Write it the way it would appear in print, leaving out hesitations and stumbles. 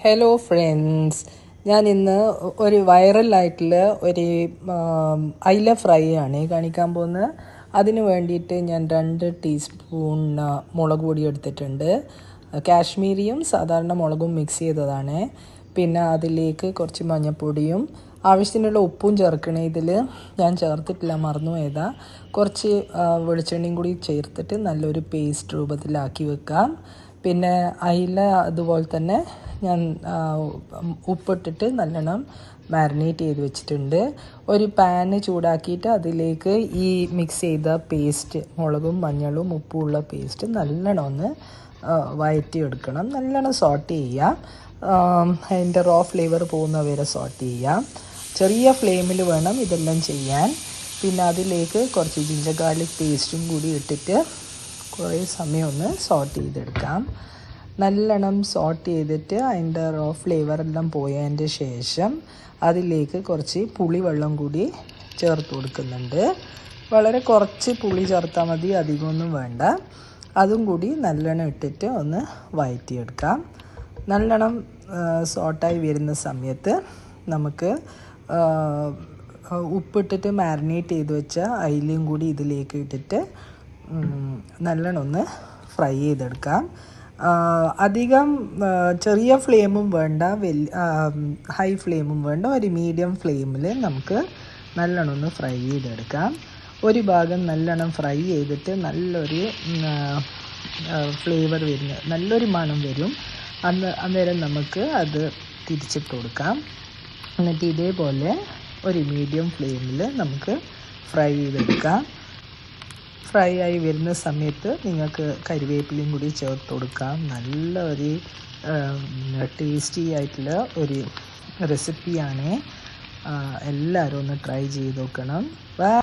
Hello friends, ഞാൻ ഇന്ന് ഒരു വൈറലായിട്ടുള്ള ഒരു അയില ഫ്രൈ ആണ് കാണിക്കാൻ പോകുന്നത്. അതിന് വേണ്ടിയിട്ട് ഞാൻ 2 ടീസ്പൂൺ മുളക് പൊടി എടുത്തിട്ടുണ്ട്. കാശ്മീരിയും സാധാരണ മുളകും മിക്സ് ചെയ്തതാണ്. പിന്നെ അതിലേക്ക് കുറച്ച് മഞ്ഞൾപ്പൊടിയും ആവശ്യത്തിനുള്ള ഉപ്പും ചേർക്കണേ. ഇതിൽ ഞാൻ ചേർത്തിട്ടില്ല, മറന്നു പോയതാ. കുറച്ച് വെളിച്ചെണ്ണയും കൂടി ചേർത്തിട്ട് നല്ലൊരു പേസ്റ്റ് രൂപത്തിലാക്കി വെക്കാം. പിന്നെ അയില അതുപോലെ തന്നെ ഞാൻ ഉപ്പിട്ടിട്ട് നല്ലോണം മാരിനേറ്റ് ചെയ്ത് വെച്ചിട്ടുണ്ട്. ഒരു പാന് ചൂടാക്കിയിട്ട് അതിലേക്ക് ഈ മിക്സ് ചെയ്ത പേസ്റ്റ്, മുളകും മഞ്ഞളും ഉപ്പുമുള്ള പേസ്റ്റ് നല്ലോണം ഒന്ന് വഴറ്റിയെടുക്കണം. നല്ലോണം സോട്ട് ചെയ്യാം. അതിൻ്റെ റോ ഫ്ലേവർ പോകുന്ന വരെ സോട്ട് ചെയ്യാം. ചെറിയ ഫ്ലെയിമിൽ വേണം ഇതെല്ലാം ചെയ്യാൻ. പിന്നെ അതിലേക്ക് കുറച്ച് ജിഞ്ചർ ഗാർലിക് പേസ്റ്റും കൂടി ഇട്ടിട്ട് കുറേ സമയം ഒന്ന് സോട്ട് ചെയ്തെടുക്കാം. നല്ലോണം സോട്ട് ചെയ്തിട്ട് അതിൻ്റെ റോ ഫ്ലേവറെല്ലാം പോയതിൻ്റെ ശേഷം അതിലേക്ക് കുറച്ച് പുളിവെള്ളം കൂടി ചേർത്ത് കൊടുക്കുന്നുണ്ട്. വളരെ കുറച്ച് പുളി ചേർത്താൽ മതി, അധികമൊന്നും വേണ്ട. അതും കൂടി നല്ലോണം ഇട്ടിട്ട് ഒന്ന് വഴറ്റിയെടുക്കാം. നല്ലോണം സോട്ടായി വരുന്ന സമയത്ത് നമുക്ക് ഉപ്പിട്ടിട്ട് മാരിനേറ്റ് ചെയ്ത് വെച്ച അയിലയും കൂടി ഇതിലേക്ക് ഇട്ടിട്ട് നല്ലോണം ഒന്ന് ഫ്രൈ ചെയ്തെടുക്കാം. അധികം ചെറിയ ഫ്ലെയിമും വേണ്ട, ഹൈ ഫ്ലെയിമും വേണ്ട, ഒരു മീഡിയം ഫ്ലെയിമിൽ നമുക്ക് നല്ലോണം ഒന്ന് ഫ്രൈ ചെയ്തെടുക്കാം. ഒരു ഭാഗം നല്ലോണം ഫ്രൈ ചെയ്തിട്ട് നല്ലൊരു ഫ്ലേവർ വരുന്ന നല്ലൊരു മണം വരും. അന്നേരം നമുക്ക് അത് തിരിച്ചിട്ട് കൊടുക്കാം. എന്നിട്ട് ഇതേപോലെ ഒരു മീഡിയം ഫ്ലെയിമിൽ നമുക്ക് ഫ്രൈ ചെയ്തെടുക്കാം. ഫ്രൈ ആയി വരുന്ന സമയത്ത് നിങ്ങൾക്ക് കരിവേപ്പിലയും കൂടി ചേർത്ത് കൊടുക്കാം. നല്ല ഒരു ടേസ്റ്റി ആയിട്ടുള്ള ഒരു റെസിപ്പിയാണ്. എല്ലാവരും ഒന്ന് ട്രൈ ചെയ്ത് നോക്കണം.